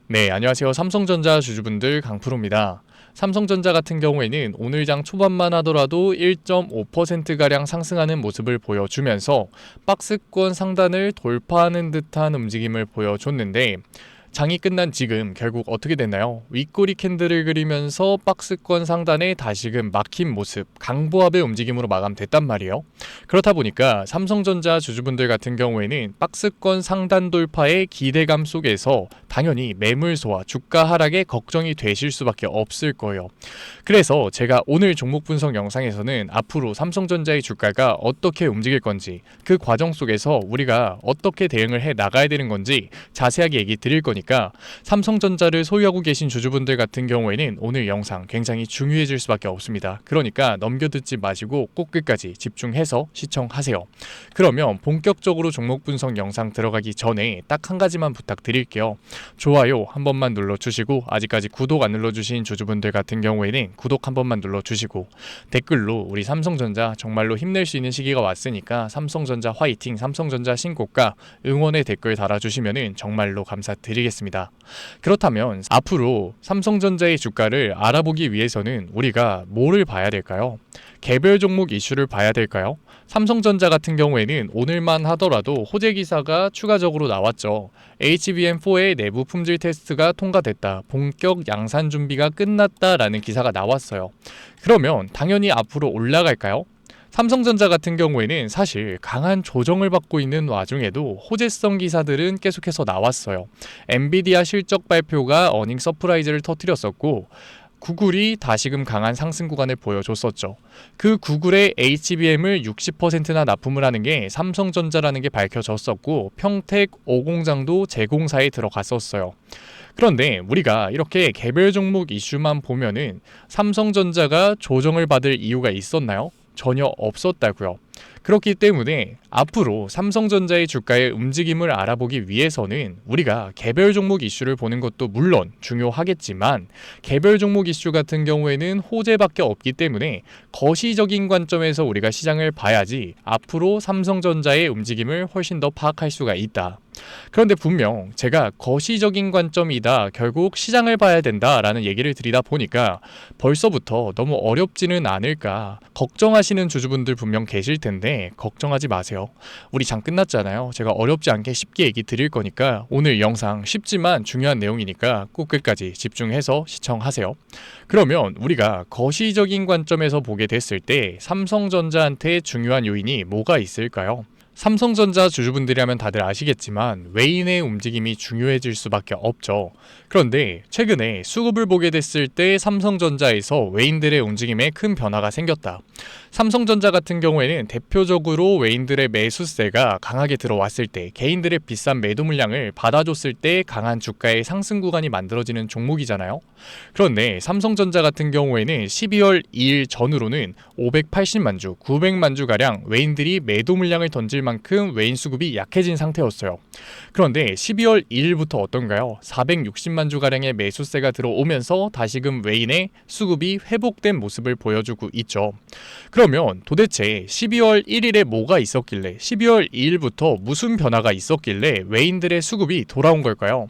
네, 안녕하세요. 삼성전자 주주분들 강프로입니다. 삼성전자 같은 경우에는 오늘 장 초반만 하더라도 1.5%가량 상승하는 모습을 보여주면서 박스권 상단을 돌파하는 듯한 움직임을 보여줬는데 장이 끝난 지금 결국 어떻게 됐나요? 윗꼬리 캔들을 그리면서 박스권 상단에 다시금 막힌 모습, 강보합의 움직임으로 마감됐단 말이에요. 그렇다 보니까 삼성전자 주주분들 같은 경우에는 박스권 상단 돌파의 기대감 속에서 당연히 매물 소화, 주가 하락에 걱정이 되실 수밖에 없을 거예요. 그래서 제가 오늘 종목 분석 영상에서는 앞으로 삼성전자의 주가가 어떻게 움직일 건지, 그 과정 속에서 우리가 어떻게 대응을 해 나가야 되는 건지 자세하게 얘기 드릴 거니까 삼성전자를 소유하고 계신 주주분들 같은 경우에는 오늘 영상 굉장히 중요해질 수밖에 없습니다. 그러니까 넘겨듣지 마시고 꼭 끝까지 집중해서 시청하세요. 그러면 본격적으로 종목 분석 영상 들어가기 전에 딱 한 가지만 부탁드릴게요. 좋아요 한 번만 눌러주시고, 아직까지 구독 안 눌러주신 주주분들 같은 경우에는 구독 한 번만 눌러주시고, 댓글로 우리 삼성전자 정말로 힘낼 수 있는 시기가 왔으니까 삼성전자 화이팅, 삼성전자 신고가 응원의 댓글 달아주시면 정말로 감사드리겠습니다. 그렇다면 앞으로 삼성전자의 주가를 알아보기 위해서는 우리가 뭐를 봐야 될까요? 개별 종목 이슈를 봐야 될까요? 삼성전자 같은 경우에는 오늘만 하더라도 호재 기사가 추가적으로 나왔죠. HBM4의 내부 품질 테스트가 통과됐다. 본격 양산 준비가 끝났다라는 기사가 나왔어요. 그러면 당연히 앞으로 올라갈까요? 삼성전자 같은 경우에는 사실 강한 조정을 받고 있는 와중에도 호재성 기사들은 계속해서 나왔어요. 엔비디아 실적 발표가 어닝 서프라이즈를 터뜨렸었고, 구글이 다시금 강한 상승 구간을 보여줬었죠. 그 구글의 HBM을 60%나 납품을 하는 게 삼성전자라는 게 밝혀졌었고, 평택 5공장도 재공사에 들어갔었어요. 그런데 우리가 이렇게 개별 종목 이슈만 보면은 삼성전자가 조정을 받을 이유가 있었나요? 전혀 없었다고요. 그렇기 때문에 앞으로 삼성전자의 주가의 움직임을 알아보기 위해서는 우리가 개별 종목 이슈를 보는 것도 물론 중요하겠지만, 개별 종목 이슈 같은 경우에는 호재밖에 없기 때문에 거시적인 관점에서 우리가 시장을 봐야지 앞으로 삼성전자의 움직임을 훨씬 더 파악할 수가 있다. 그런데 분명 제가 거시적인 관점이다, 결국 시장을 봐야 된다라는 얘기를 드리다 보니까 벌써부터 너무 어렵지는 않을까 걱정하시는 주주분들 분명 계실 텐데, 걱정하지 마세요. 우리 장 끝났잖아요. 제가 어렵지 않게 쉽게 얘기 드릴 거니까 오늘 영상 쉽지만 중요한 내용이니까 꼭 끝까지 집중해서 시청하세요. 그러면 우리가 거시적인 관점에서 보게 됐을 때 삼성전자한테 중요한 요인이 뭐가 있을까요? 삼성전자 주주분들이라면 다들 아시겠지만 외인의 움직임이 중요해질 수밖에 없죠. 그런데 최근에 수급을 보게 됐을 때 삼성전자에서 외인들의 움직임에 큰 변화가 생겼다. 삼성전자 같은 경우에는 대표적으로 외인들의 매수세가 강하게 들어왔을 때, 개인들의 비싼 매도 물량을 받아줬을 때 강한 주가의 상승 구간이 만들어지는 종목이잖아요. 그런데 삼성전자 같은 경우에는 12월 2일 전후로는 580만 주, 900만 주가량 외인들이 매도 물량을 던질 만큼 외인 수급이 약해진 상태였어요. 그런데 12월 2일부터 어떤가요? 460만 주가량의 매수세가 들어오면서 다시금 외인의 수급이 회복된 모습을 보여주고 있죠. 그러면 도대체 12월 1일에 뭐가 있었길래, 12월 2일부터 무슨 변화가 있었길래 외인들의 수급이 돌아온 걸까요?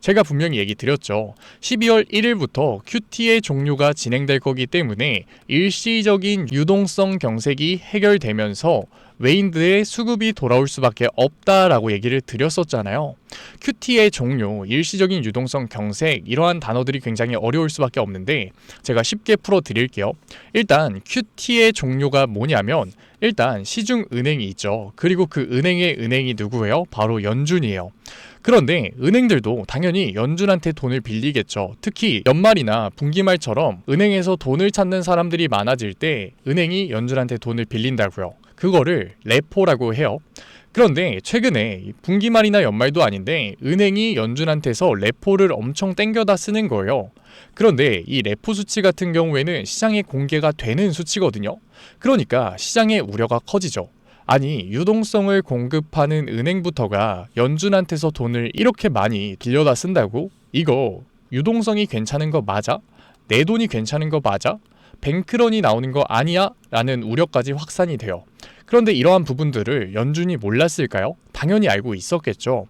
제가 분명히 얘기 드렸죠. 12월 1일부터 QT의 종료가 진행될 거기 때문에 일시적인 유동성 경색이 해결되면서 외인들의 수급이 돌아올 수밖에 없다라고 얘기를 드렸었잖아요. QT의 종료, 일시적인 유동성 경색, 이러한 단어들이 굉장히 어려울 수밖에 없는데 제가 쉽게 풀어드릴게요. 일단 QT의 종료가 뭐냐면, 일단 시중은행이 있죠. 그리고 그 은행의 은행이 누구예요? 바로 연준이에요. 그런데 은행들도 당연히 연준한테 돈을 빌리겠죠. 특히 연말이나 분기말처럼 은행에서 돈을 찾는 사람들이 많아질 때 은행이 연준한테 돈을 빌린다고요. 그거를 레포라고 해요. 그런데 최근에 분기말이나 연말도 아닌데 은행이 연준한테서 레포를 엄청 땡겨다 쓰는 거예요. 그런데 이 레포 수치 같은 경우에는 시장에 공개가 되는 수치거든요. 그러니까 시장의 우려가 커지죠. 아니, 유동성을 공급하는 은행부터가 연준한테서 돈을 이렇게 많이 빌려다 쓴다고? 이거 유동성이 괜찮은 거 맞아? 내 돈이 괜찮은 거 맞아? 뱅크런이 나오는 거 아니야? 라는 우려까지 확산이 돼요. 그런데 이러한 부분들을 연준이 몰랐을까요? 당연히 알고 있었겠죠.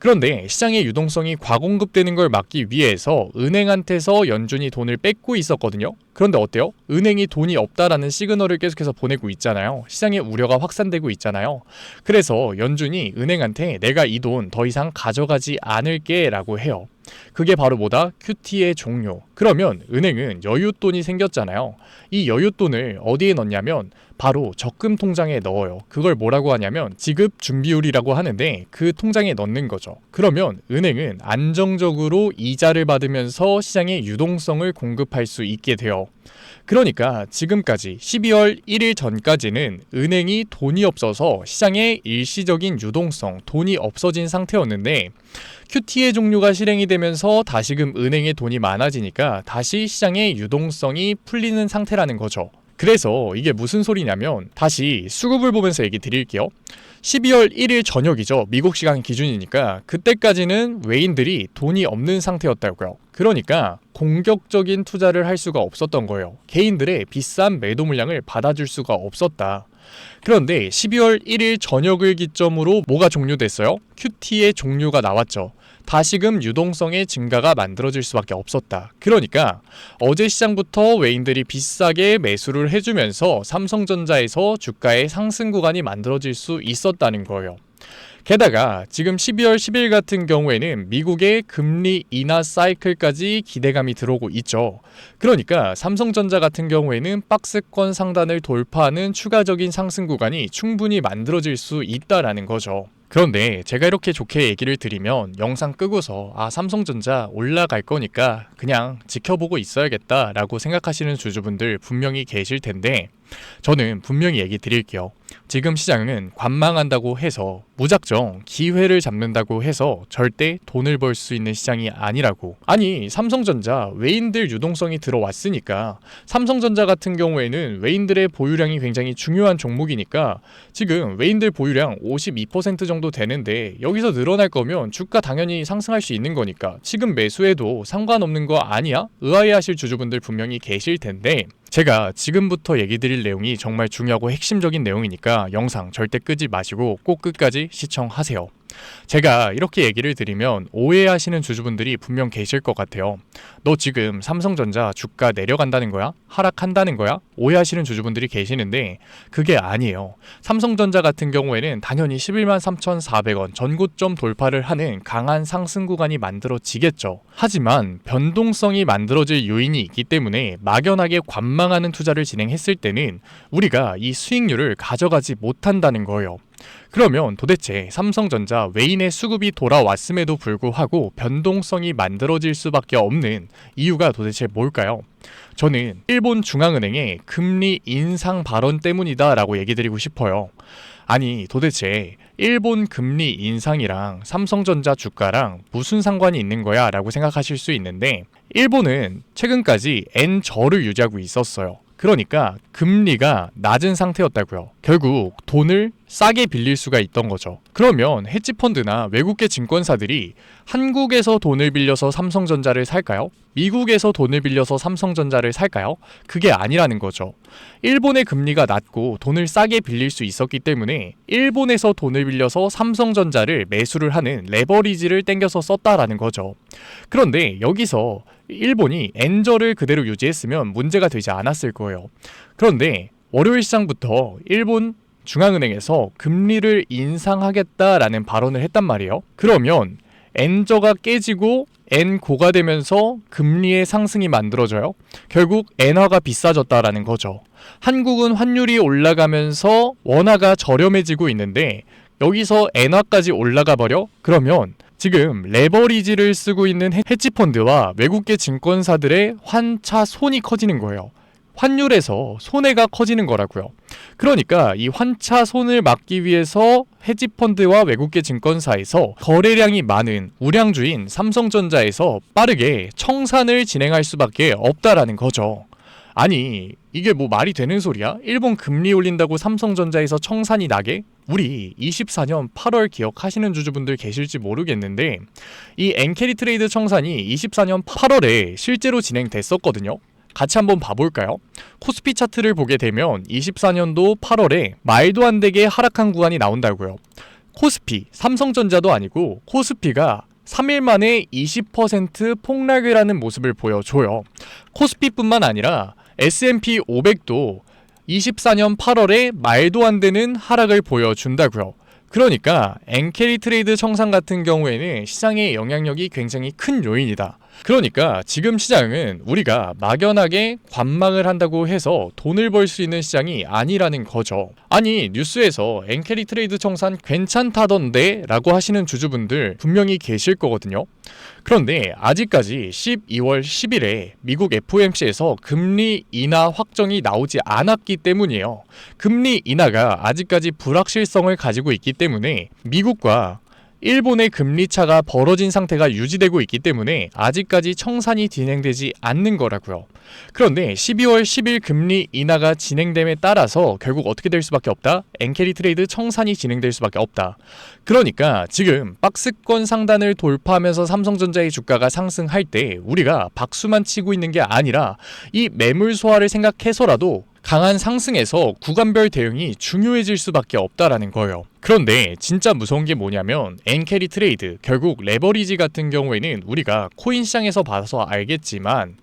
그런데 시장의 유동성이 과공급되는 걸 막기 위해서 은행한테서 연준이 돈을 뺏고 있었거든요. 그런데 어때요? 은행이 돈이 없다라는 시그널을 계속해서 보내고 있잖아요. 시장의 우려가 확산되고 있잖아요. 그래서 연준이 은행한테 내가 이 돈 더 이상 가져가지 않을게 라고 해요. 그게 바로 뭐다? QT의 종료. 그러면 은행은 여윳돈이 생겼잖아요. 이 여윳돈을 어디에 넣냐면 바로 적금 통장에 넣어요. 그걸 뭐라고 하냐면 지급 준비율이라고 하는데 그 통장에 넣는 거죠. 그러면 은행은 안정적으로 이자를 받으면서 시장에 유동성을 공급할 수 있게 돼요. 그러니까 지금까지 12월 1일 전까지는 은행이 돈이 없어서 시장에 일시적인 유동성, 돈이 없어진 상태였는데 QT의 종류가 실행이 되면서 다시금 은행에 돈이 많아지니까 다시 시장의 유동성이 풀리는 상태라는 거죠. 그래서 이게 무슨 소리냐면 다시 수급을 보면서 얘기 드릴게요. 12월 1일 저녁이죠. 미국 시간 기준이니까 그때까지는 외인들이 돈이 없는 상태였다고요. 그러니까 공격적인 투자를 할 수가 없었던 거예요. 개인들의 비싼 매도 물량을 받아줄 수가 없었다. 그런데 12월 1일 저녁을 기점으로 뭐가 종료됐어요? QT의 종료가 나왔죠. 다시금 유동성의 증가가 만들어질 수밖에 없었다. 그러니까 어제 시장부터 외인들이 비싸게 매수를 해주면서 삼성전자에서 주가의 상승 구간이 만들어질 수 있었다는 거예요. 게다가 지금 12월 10일 같은 경우에는 미국의 금리 인하 사이클까지 기대감이 들어오고 있죠. 그러니까 삼성전자 같은 경우에는 박스권 상단을 돌파하는 추가적인 상승 구간이 충분히 만들어질 수 있다라는 거죠. 그런데 제가 이렇게 좋게 얘기를 드리면 영상 끄고서 삼성전자 올라갈 거니까 그냥 지켜보고 있어야겠다라고 생각하시는 주주분들 분명히 계실 텐데 저는 분명히 얘기 드릴게요. 지금 시장은 관망한다고 해서 무작정 기회를 잡는다고 해서 절대 돈을 벌 수 있는 시장이 아니라고. 아니 삼성전자 외인들 유동성이 들어왔으니까 삼성전자 같은 경우에는 외인들의 보유량이 굉장히 중요한 종목이니까 지금 외인들 보유량 52% 정도 되는데 여기서 늘어날 거면 주가 당연히 상승할 수 있는 거니까 지금 매수해도 상관없는 거 아니야? 의아해하실 주주분들 분명히 계실 텐데 제가 지금부터 얘기 드릴 내용이 정말 중요하고 핵심적인 내용이니까 영상 절대 끄지 마시고 꼭 끝까지 시청하세요. 제가 이렇게 얘기를 드리면 오해하시는 주주분들이 분명 계실 것 같아요. 너 지금 삼성전자 주가 내려간다는 거야? 하락한다는 거야? 오해하시는 주주분들이 계시는데 그게 아니에요. 삼성전자 같은 경우에는 당연히 11만 3,400원 전고점 돌파를 하는 강한 상승 구간이 만들어지겠죠. 하지만 변동성이 만들어질 요인이 있기 때문에 막연하게 관망하는 투자를 진행했을 때는 우리가 이 수익률을 가져가지 못한다는 거예요. 그러면 도대체 삼성전자 외인의 수급이 돌아왔음에도 불구하고 변동성이 만들어질 수밖에 없는 이유가 도대체 뭘까요? 저는 일본 중앙은행의 금리 인상 발언 때문이다 라고 얘기 드리고 싶어요. 아니 도대체 일본 금리 인상이랑 삼성전자 주가랑 무슨 상관이 있는 거야 라고 생각하실 수 있는데 일본은 최근까지 N저를 유지하고 있었어요. 그러니까 금리가 낮은 상태였다고요. 결국 돈을 싸게 빌릴 수가 있던 거죠. 그러면 헤지펀드나 외국계 증권사들이 한국에서 돈을 빌려서 삼성전자를 살까요? 미국에서 돈을 빌려서 삼성전자를 살까요? 그게 아니라는 거죠. 일본의 금리가 낮고 돈을 싸게 빌릴 수 있었기 때문에 일본에서 돈을 빌려서 삼성전자를 매수를 하는 레버리지를 땡겨서 썼다라는 거죠. 그런데 여기서 일본이 엔저를 그대로 유지했으면 문제가 되지 않았을 거예요. 그런데 월요일 시장부터 일본 중앙은행에서 금리를 인상하겠다라는 발언을 했단 말이에요. 그러면 엔저가 깨지고 엔고가 되면서 금리의 상승이 만들어져요. 결국 엔화가 비싸졌다라는 거죠. 한국은 환율이 올라가면서 원화가 저렴해지고 있는데 여기서 엔화까지 올라가 버려? 그러면 지금 레버리지를 쓰고 있는 헤지펀드와 외국계 증권사들의 환차 손이 커지는 거예요. 환율에서 손해가 커지는 거라고요. 그러니까 이 환차 손을 막기 위해서 헤지펀드와 외국계 증권사에서 거래량이 많은 우량주인 삼성전자에서 빠르게 청산을 진행할 수밖에 없다라는 거죠. 아니 이게 뭐 말이 되는 소리야? 일본 금리 올린다고 삼성전자에서 청산이 나게? 우리 24년 8월 기억하시는 주주분들 계실지 모르겠는데 이 엔캐리 트레이드 청산이 24년 8월에 실제로 진행됐었거든요. 같이 한번 봐볼까요? 코스피 차트를 보게 되면 24년도 8월에 말도 안 되게 하락한 구간이 나온다고요. 코스피, 삼성전자도 아니고 코스피가 3일 만에 20% 폭락을 하는 모습을 보여줘요. 코스피뿐만 아니라 S&P 500도 24년 8월에 말도 안 되는 하락을 보여준다고요. 그러니까 엔캐리 트레이드 청산 같은 경우에는 시장의 영향력이 굉장히 큰 요인이다. 그러니까 지금 시장은 우리가 막연하게 관망을 한다고 해서 돈을 벌 수 있는 시장이 아니라는 거죠. 아니, 뉴스에서 엔캐리 트레이드 청산 괜찮다던데 라고 하시는 주주분들 분명히 계실 거거든요. 그런데 아직까지 12월 10일에 미국 FOMC에서 금리 인하 확정이 나오지 않았기 때문이에요. 금리 인하가 아직까지 불확실성을 가지고 있기 때문에 미국과 일본의 금리 차가 벌어진 상태가 유지되고 있기 때문에 아직까지 청산이 진행되지 않는 거라고요. 그런데 12월 10일 금리 인하가 진행됨에 따라서 결국 어떻게 될 수밖에 없다? 엔캐리 트레이드 청산이 진행될 수밖에 없다. 그러니까 지금 박스권 상단을 돌파하면서 삼성전자의 주가가 상승할 때 우리가 박수만 치고 있는 게 아니라 이 매물 소화를 생각해서라도 강한 상승에서 구간별 대응이 중요해질 수밖에 없다라는 거예요. 그런데 진짜 무서운 게 뭐냐면 엔캐리 트레이드, 결국 레버리지 같은 경우에는 우리가 코인 시장에서 봐서 알겠지만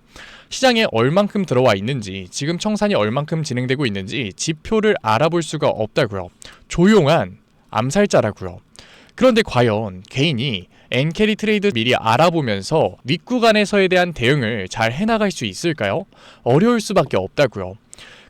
시장에 얼만큼 들어와 있는지, 지금 청산이 얼만큼 진행되고 있는지 지표를 알아볼 수가 없다고요. 조용한 암살자라고요. 그런데 과연 개인이 엔캐리 트레이드 미리 알아보면서 윗구간에서에 대한 대응을 잘 해나갈 수 있을까요? 어려울 수밖에 없다고요.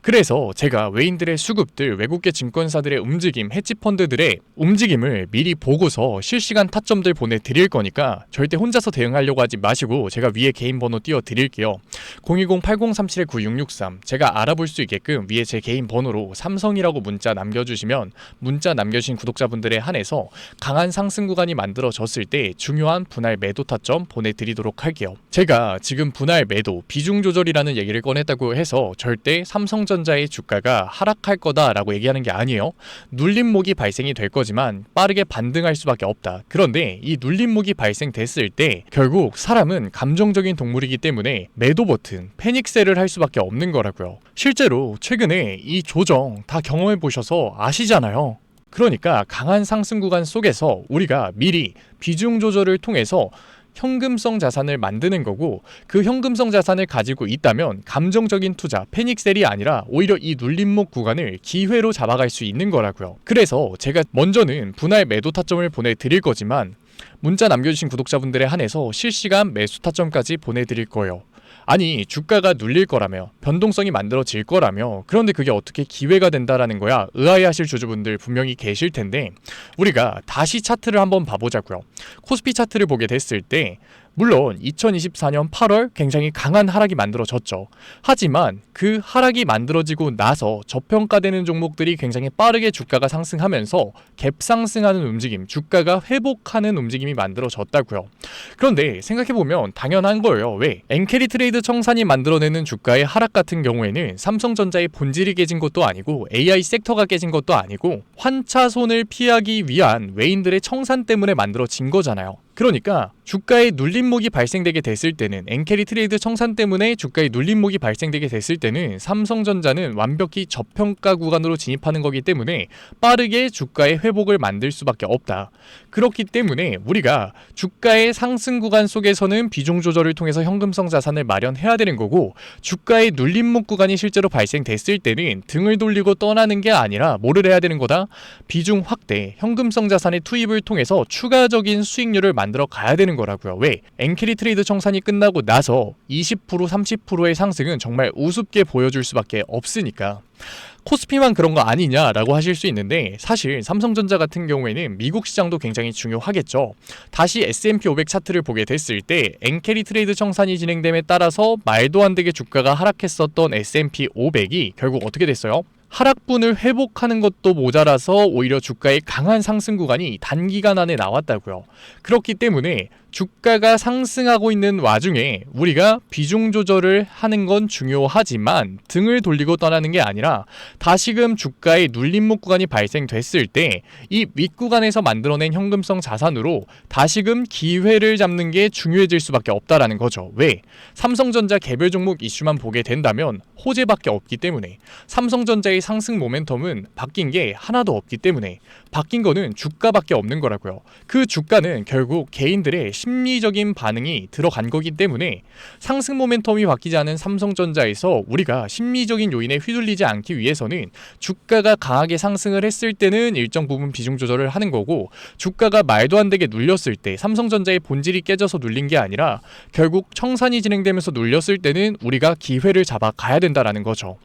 그래서 제가 외인들의 수급들, 외국계 증권사들의 움직임, 헤지펀드들의 움직임을 미리 보고서 실시간 타점들 보내드릴 거니까 절대 혼자서 대응하려고 하지 마시고 제가 위에 개인 번호 띄워드릴게요. 010-8037-9663 제가 알아볼 수 있게끔 위에 제 개인 번호로 삼성이라고 문자 남겨주시면 문자 남겨주신 구독자분들에 한해서 강한 상승 구간이 만들어졌을 때 중요한 분할 매도 타점 보내드리도록 할게요. 제가 지금 분할 매도, 비중 조절이라는 얘기를 꺼냈다고 해서 절대 삼성전자의 주가가 하락할 거다라고 얘기하는 게 아니에요. 눌림목이 발생이 될 거지만 빠르게 반등할 수밖에 없다. 그런데 이 눌림목이 발생됐을 때 결국 사람은 감정적인 동물이기 때문에 매도 버튼, 패닉셀을 할 수밖에 없는 거라고요. 실제로 최근에 이 조정 다 경험해 보셔서 아시잖아요. 그러니까 강한 상승 구간 속에서 우리가 미리 비중 조절을 통해서 현금성 자산을 만드는 거고, 그 현금성 자산을 가지고 있다면 감정적인 투자, 패닉셀이 아니라 오히려 이 눌림목 구간을 기회로 잡아갈 수 있는 거라고요. 그래서 제가 먼저는 분할 매도 타점을 보내드릴 거지만 문자 남겨주신 구독자분들에 한해서 실시간 매수 타점까지 보내드릴 거예요. 아니, 주가가 눌릴 거라며, 변동성이 만들어질 거라며, 그런데 그게 어떻게 기회가 된다라는 거야 의아해하실 주주분들 분명히 계실 텐데, 우리가 다시 차트를 한번 봐보자고요. 코스피 차트를 보게 됐을 때 물론 2024년 8월 굉장히 강한 하락이 만들어졌죠. 하지만 그 하락이 만들어지고 나서 저평가되는 종목들이 굉장히 빠르게 주가가 상승하면서 갭상승하는 움직임, 주가가 회복하는 움직임이 만들어졌다고요. 그런데 생각해보면 당연한 거예요. 왜? 엔캐리 트레이드 청산이 만들어내는 주가의 하락 같은 경우에는 삼성전자의 본질이 깨진 것도 아니고 AI 섹터가 깨진 것도 아니고 환차손을 피하기 위한 외인들의 청산 때문에 만들어진 거잖아요. 그러니까 주가의 눌림목이 발생되게 됐을 때는, 엔캐리 트레이드 청산 때문에 주가의 눌림목이 발생되게 됐을 때는 삼성전자는 완벽히 저평가 구간으로 진입하는 거기 때문에 빠르게 주가의 회복을 만들 수밖에 없다. 그렇기 때문에 우리가 주가의 상승 구간 속에서는 비중 조절을 통해서 현금성 자산을 마련해야 되는 거고, 주가의 눌림목 구간이 실제로 발생됐을 때는 등을 돌리고 떠나는 게 아니라 뭐를 해야 되는 거다? 비중 확대, 현금성 자산의 투입을 통해서 추가적인 수익률을 만들어 가야 되는 거라고요. 왜? 엔캐리 트레이드 청산이 끝나고 나서 20% 30%의 상승은 정말 우습게 보여줄 수밖에 없으니까. 코스피만 그런 거 아니냐라고 하실 수 있는데, 사실 삼성전자 같은 경우에는 미국 시장도 굉장히 중요하겠죠. 다시 S&P 500 차트를 보게 됐을 때 엔캐리 트레이드 청산이 진행됨에 따라서 말도 안 되게 주가가 하락했었던 S&P 500이 결국 어떻게 됐어요? 하락분을 회복하는 것도 모자라서 오히려 주가의 강한 상승 구간이 단기간 안에 나왔다고요. 그렇기 때문에 주가가 상승하고 있는 와중에 우리가 비중 조절을 하는 건 중요하지만 등을 돌리고 떠나는 게 아니라 다시금 주가의 눌림목 구간이 발생됐을 때 이 윗구간에서 만들어낸 현금성 자산으로 다시금 기회를 잡는 게 중요해질 수밖에 없다라는 거죠. 왜? 삼성전자 개별 종목 이슈만 보게 된다면 호재밖에 없기 때문에, 삼성전자의 상승 모멘텀은 바뀐 게 하나도 없기 때문에 바뀐 거는 주가밖에 없는 거라고요. 그 주가는 결국 개인들의 심리적인 반응이 들어간 거기 때문에 상승 모멘텀이 바뀌지 않은 삼성전자에서 우리가 심리적인 요인에 휘둘리지 않기 위해서는 주가가 강하게 상승을 했을 때는 일정 부분 비중 조절을 하는 거고, 주가가 말도 안 되게 눌렸을 때 삼성전자의 본질이 깨져서 눌린 게 아니라 결국 청산이 진행되면서 눌렸을 때는 우리가 기회를 잡아 가야 된다라는 거죠.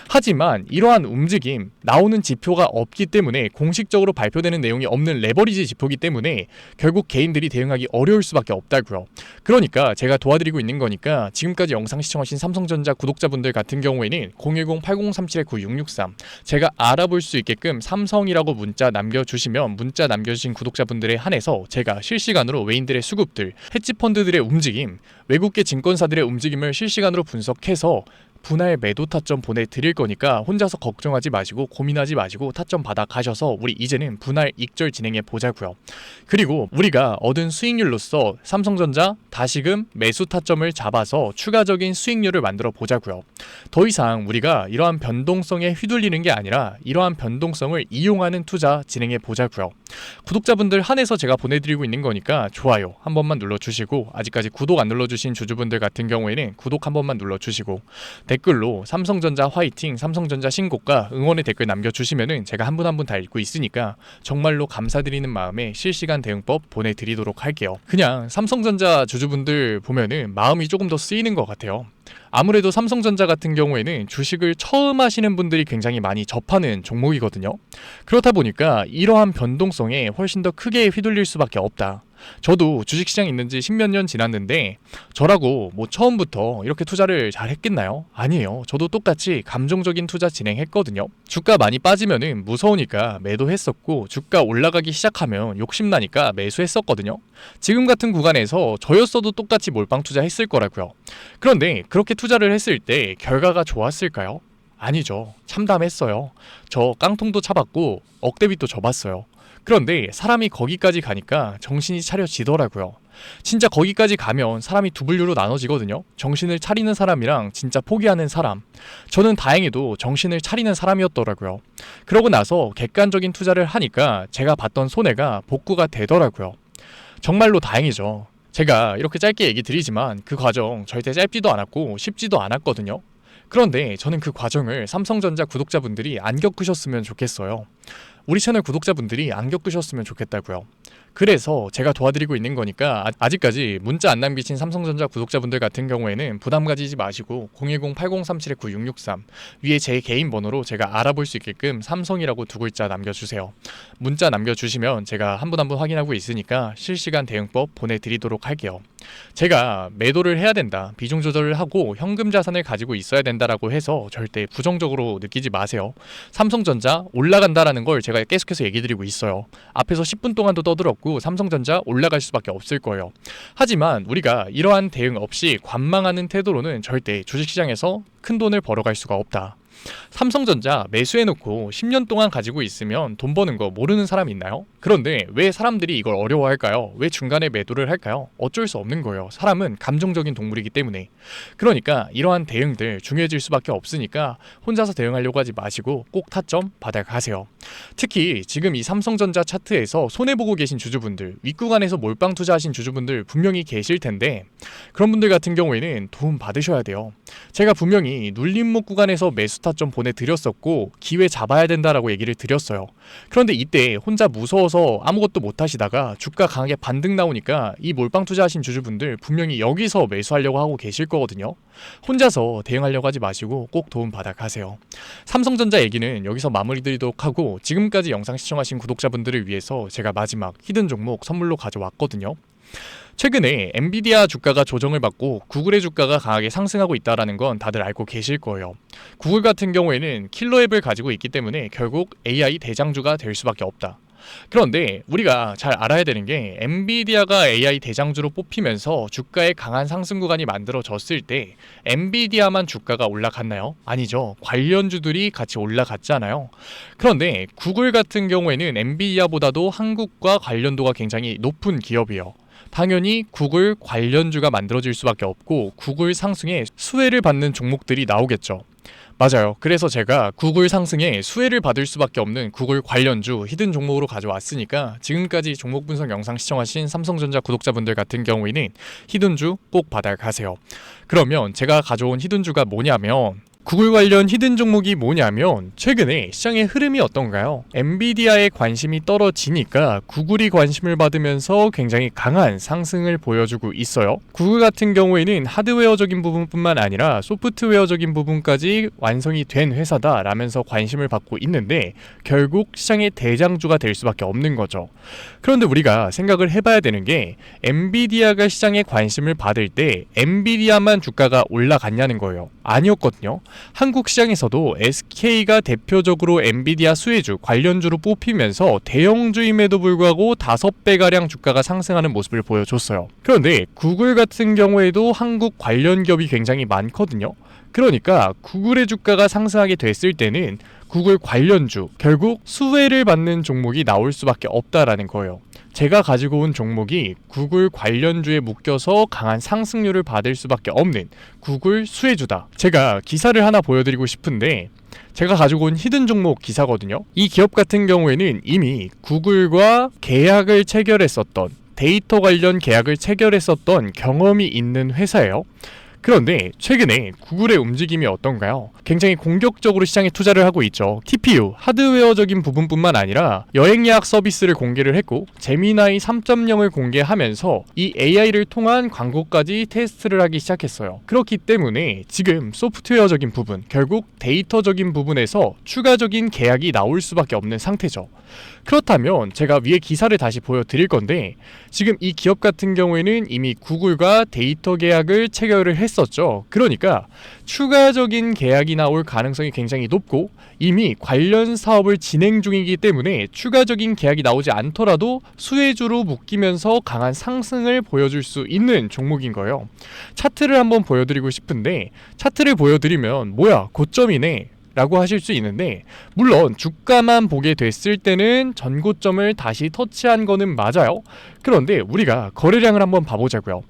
하지만 이러한 움직임, 나오는 지표가 없기 때문에, 공식적으로 발표되는 내용이 없는 레버리지 지표이기 때문에 결국 개인들이 대응하기 어려울 수밖에 없다고요. 그러니까 제가 도와드리고 있는 거니까 지금까지 영상 시청하신 삼성전자 구독자분들 같은 경우에는 010-8037-9663 제가 알아볼 수 있게끔 삼성이라고 문자 남겨주시면, 문자 남겨주신 구독자분들에 한해서 제가 실시간으로 외인들의 수급들, 헤지펀드들의 움직임, 외국계 증권사들의 움직임을 실시간으로 분석해서 분할 매도 타점 보내드릴 거니까 혼자서 걱정하지 마시고 고민하지 마시고 타점 받아 가셔서 우리 이제는 분할 익절 진행해 보자고요. 그리고 우리가 얻은 수익률로서 삼성전자 다시금 매수 타점을 잡아서 추가적인 수익률을 만들어 보자고요. 더 이상 우리가 이러한 변동성에 휘둘리는 게 아니라 이러한 변동성을 이용하는 투자 진행해 보자고요. 구독자분들 한해서 제가 보내드리고 있는 거니까 좋아요 한 번만 눌러주시고, 아직까지 구독 안 눌러주신 주주분들 같은 경우에는 구독 한 번만 눌러주시고, 댓글로 삼성전자 화이팅, 삼성전자 신고가 응원의 댓글 남겨주시면은 제가 한 분 한 분 다 읽고 있으니까 정말로 감사드리는 마음에 실시간 대응법 보내드리도록 할게요. 그냥 삼성전자 주주분들 보면은 마음이 조금 더 쓰이는 것 같아요. 아무래도 삼성전자 같은 경우에는 주식을 처음 하시는 분들이 굉장히 많이 접하는 종목이거든요. 그렇다 보니까 이러한 변동성에 훨씬 더 크게 휘둘릴 수밖에 없다. 저도 주식시장에 있는 지 10몇 년 지났는데 저라고 뭐 처음부터 이렇게 투자를 잘 했겠나요? 아니에요. 저도 똑같이 감정적인 투자 진행했거든요. 주가 많이 빠지면은 무서우니까 매도했었고, 주가 올라가기 시작하면 욕심나니까 매수했었거든요. 지금 같은 구간에서 저였어도 똑같이 몰빵 투자했을 거라고요. 그런데 그렇게 투자를 했을 때 결과가 좋았을까요? 아니죠. 참담했어요. 저 깡통도 차봤고 억대빚도 져봤어요. 그런데 사람이 거기까지 가니까 정신이 차려지더라고요. 진짜 거기까지 가면 사람이 두 분류로 나눠지거든요. 정신을 차리는 사람이랑 진짜 포기하는 사람. 저는 다행히도 정신을 차리는 사람이었더라고요. 그러고 나서 객관적인 투자를 하니까 제가 봤던 손해가 복구가 되더라고요. 정말로 다행이죠. 제가 이렇게 짧게 얘기 드리지만 그 과정 절대 짧지도 않았고 쉽지도 않았거든요. 그런데 저는 그 과정을 삼성전자 구독자분들이 안 겪으셨으면 좋겠어요. 우리 채널 구독자분들이 안 겪으셨으면 좋겠다고요. 그래서 제가 도와드리고 있는 거니까 아직까지 문자 안 남기신 삼성전자 구독자분들 같은 경우에는 부담 가지지 마시고 010-8037-9663 위에 제 개인 번호로 제가 알아볼 수 있게끔 삼성이라고 두 글자 남겨주세요. 문자 남겨주시면 제가 한 분 한 분 확인하고 있으니까 실시간 대응법 보내드리도록 할게요. 제가 매도를 해야 된다, 비중 조절을 하고 현금 자산을 가지고 있어야 된다라고 해서 절대 부정적으로 느끼지 마세요. 삼성전자 올라간다라는 걸 제가 계속해서 얘기 드리고 있어요. 앞에서 10분 동안도 떠들었고 삼성전자 올라갈 수밖에 없을 거예요. 하지만 우리가 이러한 대응 없이 관망하는 태도로는 절대 주식시장에서 큰 돈을 벌어갈 수가 없다. 삼성전자 매수해놓고 10년 동안 가지고 있으면 돈 버는 거 모르는 사람이 있나요? 그런데 왜 사람들이 이걸 어려워할까요? 왜 중간에 매도를 할까요? 어쩔 수 없는 거예요. 사람은 감정적인 동물이기 때문에. 그러니까 이러한 대응들 중요해질 수밖에 없으니까 혼자서 대응하려고 하지 마시고 꼭 타점 받아가세요. 특히 지금 이 삼성전자 차트에서 손해보고 계신 주주분들, 윗구간에서 몰빵 투자하신 주주분들 분명히 계실 텐데, 그런 분들 같은 경우에는 도움 받으셔야 돼요. 제가 분명히 눌림목 구간에서 매수 타점 보내드렸었고 기회 잡아야 된다라고 얘기를 드렸어요. 그런데 이때 혼자 무서워서 아무것도 못 하시다가 주가 강하게 반등 나오니까 이 몰빵 투자하신 주주분들 분명히 여기서 매수하려고 하고 계실 거거든요. 혼자서 대응하려고 하지 마시고 꼭 도움 받아 가세요. 삼성전자 얘기는 여기서 마무리드리도록 하고, 지금까지 영상 시청하신 구독자분들을 위해서 제가 마지막 히든 종목 선물로 가져왔거든요. 최근에 엔비디아 주가가 조정을 받고 구글의 주가가 강하게 상승하고 있다는 건 다들 알고 계실 거예요. 구글 같은 경우에는 킬러 앱을 가지고 있기 때문에 결국 AI 대장주가 될 수밖에 없다. 그런데 우리가 잘 알아야 되는 게 엔비디아가 AI 대장주로 뽑히면서 주가의 강한 상승 구간이 만들어졌을 때 엔비디아만 주가가 올라갔나요? 아니죠. 관련주들이 같이 올라갔잖아요. 그런데 구글 같은 경우에는 엔비디아보다도 한국과 관련도가 굉장히 높은 기업이에요. 당연히 구글 관련주가 만들어질 수밖에 없고 구글 상승에 수혜를 받는 종목들이 나오겠죠. 맞아요. 그래서 제가 구글 상승에 수혜를 받을 수밖에 없는 구글 관련주 히든 종목으로 가져왔으니까 지금까지 종목 분석 영상 시청하신 삼성전자 구독자분들 같은 경우에는 히든주 꼭 받아가세요. 그러면 제가 가져온 히든주가 뭐냐면 구글 관련 히든 종목이 뭐냐면 최근에 시장의 흐름이 어떤가요? 엔비디아의 관심이 떨어지니까 구글이 관심을 받으면서 굉장히 강한 상승을 보여주고 있어요. 구글 같은 경우에는 하드웨어적인 부분뿐만 아니라 소프트웨어적인 부분까지 완성이 된 회사다라면서 관심을 받고 있는데 결국 시장의 대장주가 될 수밖에 없는 거죠. 그런데 우리가 생각을 해봐야 되는 게 엔비디아가 시장에 관심을 받을 때 엔비디아만 주가가 올라갔냐는 거예요. 아니었거든요. 한국 시장에서도 SK가 대표적으로 엔비디아 수혜주, 관련주로 뽑히면서 대형주임에도 불구하고 5배가량 주가가 상승하는 모습을 보여줬어요. 그런데 구글 같은 경우에도 한국 관련 기업이 굉장히 많거든요. 그러니까 구글의 주가가 상승하게 됐을 때는 구글 관련주, 결국 수혜를 받는 종목이 나올 수밖에 없다라는 거예요. 제가 가지고 온 종목이 구글 관련주에 묶여서 강한 상승률을 받을 수밖에 없는 구글 수혜주다. 제가 기사를 하나 보여드리고 싶은데 제가 가지고 온 히든 종목 기사거든요. 이 기업 같은 경우에는 이미 구글과 계약을 체결했었던 데이터 관련 계약을 체결했었던 경험이 있는 회사예요. 그런데 최근에 구글의 움직임이 어떤가요? 굉장히 공격적으로 시장에 투자를 하고 있죠. TPU, 하드웨어적인 부분뿐만 아니라 여행 예약 서비스를 공개를 했고 제미나이 3.0을 공개하면서 이 AI를 통한 광고까지 테스트를 하기 시작했어요. 그렇기 때문에 지금 소프트웨어적인 부분, 결국 데이터적인 부분에서 추가적인 계약이 나올 수밖에 없는 상태죠. 그렇다면 제가 위에 기사를 다시 보여드릴 건데 지금 이 기업 같은 경우에는 이미 구글과 데이터 계약을 체결을 했었죠. 그러니까 추가적인 계약이 나올 가능성이 굉장히 높고 이미 관련 사업을 진행 중이기 때문에 추가적인 계약이 나오지 않더라도 수혜주로 묶이면서 강한 상승을 보여줄 수 있는 종목인 거예요. 차트를 한번 보여드리고 싶은데 차트를 보여드리면 뭐야 고점이네 라고 하실 수 있는데 물론 주가만 보게 됐을 때는 전고점을 다시 터치한 거는 맞아요. 그런데 우리가 거래량을 한번 봐보자고요.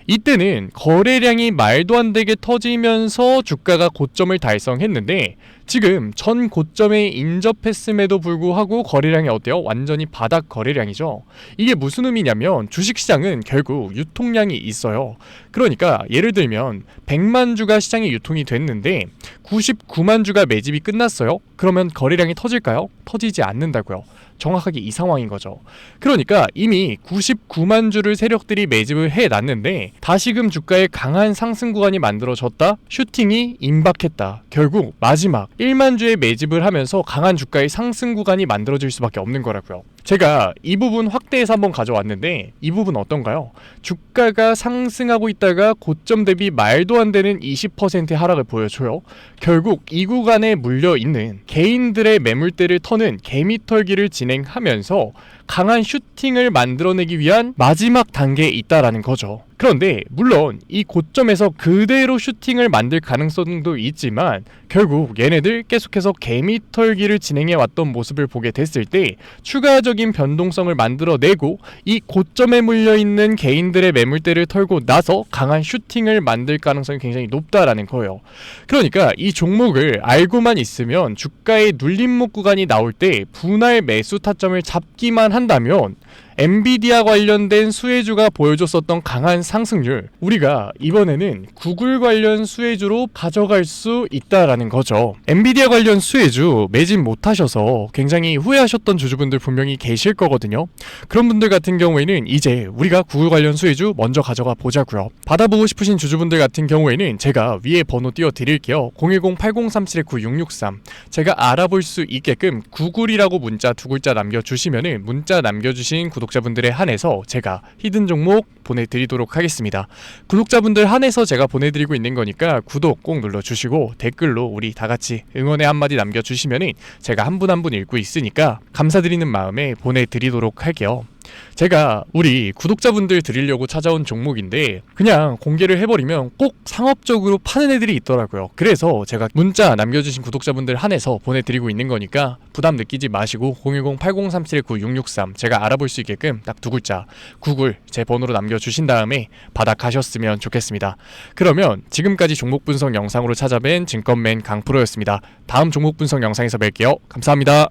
이때는 거래량이 말도 안 되게 터지면서 주가가 고점을 달성했는데 지금 전 고점에 인접했음에도 불구하고 거래량이 어때요? 완전히 바닥 거래량이죠. 이게 무슨 의미냐면 주식시장은 결국 유통량이 있어요. 그러니까 예를 들면 100만 주가 시장에 유통이 됐는데 99만 주가 매집이 끝났어요. 그러면 거래량이 터질까요? 터지지 않는다고요. 정확하게 이 상황인 거죠. 그러니까 이미 99만 주를 세력들이 매집을 해놨는데 다시금 주가에 강한 상승 구간이 만들어졌다? 슈팅이 임박했다. 결국 마지막 1만 주의 매집을 하면서 강한 주가의 상승 구간이 만들어질 수밖에 없는 거라고요. 제가 이 부분 확대해서 한번 가져왔는데 이 부분 어떤가요? 주가가 상승하고 있다가 고점 대비 말도 안 되는 20%의 하락을 보여줘요. 결국 이 구간에 물려있는 개인들의 매물대를 터는 개미털기를 진행하면서 강한 슈팅을 만들어내기 위한 마지막 단계에 있다라는 거죠. 그런데 물론 이 고점에서 그대로 슈팅을 만들 가능성도 있지만 결국 얘네들 계속해서 개미털기를 진행해 왔던 모습을 보게 됐을 때 추가적인 변동성을 만들어내고 이 고점에 물려있는 개인들의 매물대를 털고 나서 강한 슈팅을 만들 가능성이 굉장히 높다라는 거예요. 그러니까 이 종목을 알고만 있으면 주가의 눌림목 구간이 나올 때 분할 매수 타점을 잡기만 한다면 엔비디아 관련된 수혜주가 보여줬었던 강한 상승률 우리가 이번에는 구글 관련 수혜주로 가져갈 수 있다라는 거죠. 엔비디아 관련 수혜주 매집 못하셔서 굉장히 후회하셨던 주주분들 분명히 계실 거거든요. 그런 분들 같은 경우에는 이제 우리가 구글 관련 수혜주 먼저 가져가 보자고요. 받아보고 싶으신 주주분들 같은 경우에는 제가 위에 번호 띄워드릴게요. 010-8037-9663 제가 알아볼 수 있게끔 구글이라고 문자 두 글자 남겨주시면은 문자 남겨주신 구독 구독자분들에 한해서 제가 히든 종목 보내드리도록 하겠습니다. 구독자분들 한해서 제가 보내드리고 있는 거니까 구독 꼭 눌러주시고 댓글로 우리 다 같이 응원의 한마디 남겨주시면은 제가 한 분 한 분 읽고 있으니까 감사드리는 마음에 보내드리도록 할게요. 제가 우리 구독자분들 드리려고 찾아온 종목인데 그냥 공개를 해버리면 꼭 상업적으로 파는 애들이 있더라고요. 그래서 제가 문자 남겨주신 구독자분들 한해서 보내드리고 있는 거니까 부담 느끼지 마시고 010-8037-9663 제가 알아볼 수 있게끔 딱 두 글자 구글 제 번호로 남겨주신 다음에 받아가셨으면 좋겠습니다. 그러면 지금까지 종목 분석 영상으로 찾아뵌 증권맨 강프로였습니다. 다음 종목 분석 영상에서 뵐게요. 감사합니다.